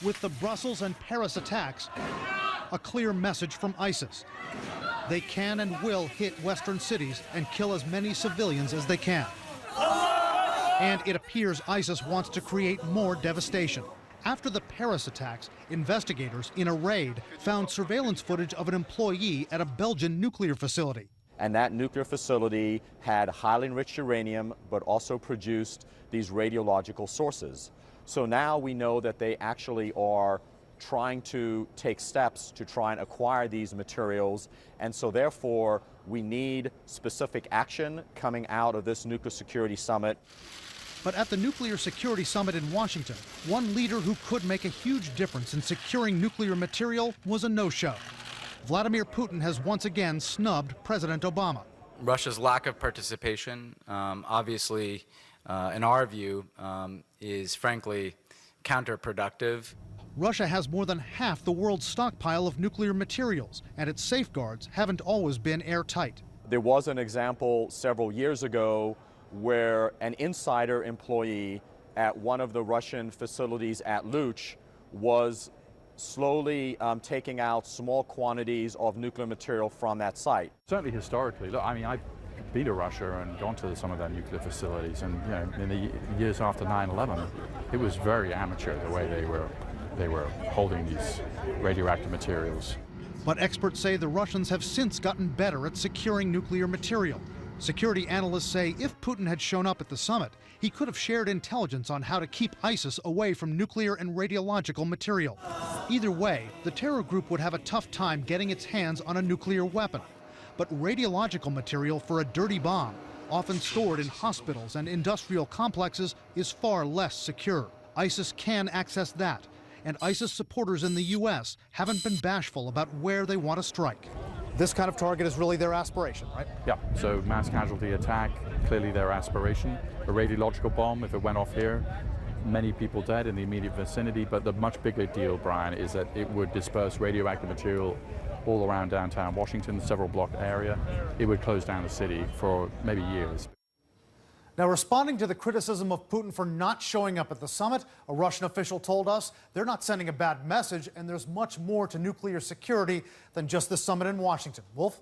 With the Brussels and Paris attacks, a clear message from ISIS. They can and will hit Western cities and kill as many civilians as they can. And it appears ISIS wants to create more devastation. After the Paris attacks, investigators in a raid found surveillance footage of an employee at a Belgian nuclear facility. And that nuclear facility had highly enriched uranium, but also produced these radiological sources. So now we know that they actually are trying to take steps to try and acquire these materials. And so therefore, we need specific action coming out of this nuclear security summit. But at the Nuclear Security Summit in Washington, one leader who could make a huge difference in securing nuclear material was a no-show. Vladimir Putin has once again snubbed President Obama. Russia's lack of participation, obviously, in our view, is frankly counterproductive. Russia has more than half the world's stockpile of nuclear materials, and its safeguards haven't always been airtight. There was an example several years ago where an insider employee at one of the Russian facilities at Luch was slowly taking out small quantities of nuclear material from that site. Certainly historically, look, I mean, I've been to Russia and gone to some of their nuclear facilities, and you know, in the years after 9/11, it was very amateur the way they were holding these radioactive materials. But experts say the Russians have since gotten better at securing nuclear material. Security analysts say if Putin had shown up at the summit, he could have shared intelligence on how to keep ISIS away from nuclear and radiological material. Either way, the terror group would have a tough time getting its hands on a nuclear weapon. But radiological material for a dirty bomb, often stored in hospitals and industrial complexes, is far less secure. ISIS can access that, and ISIS supporters in the U.S. haven't been bashful about where they want to strike. This kind of target is really their aspiration, right? Yeah, so mass casualty attack, clearly their aspiration. A radiological bomb, if it went off here, many people dead in the immediate vicinity, but the much bigger deal, Brian, is that it would disperse radioactive material all around downtown Washington, several block area. It would close down the city for maybe years. Now, responding to the criticism of Putin for not showing up at the summit, a Russian official told us they're not sending a bad message, and there's much more to nuclear security than just the summit in Washington. Wolf?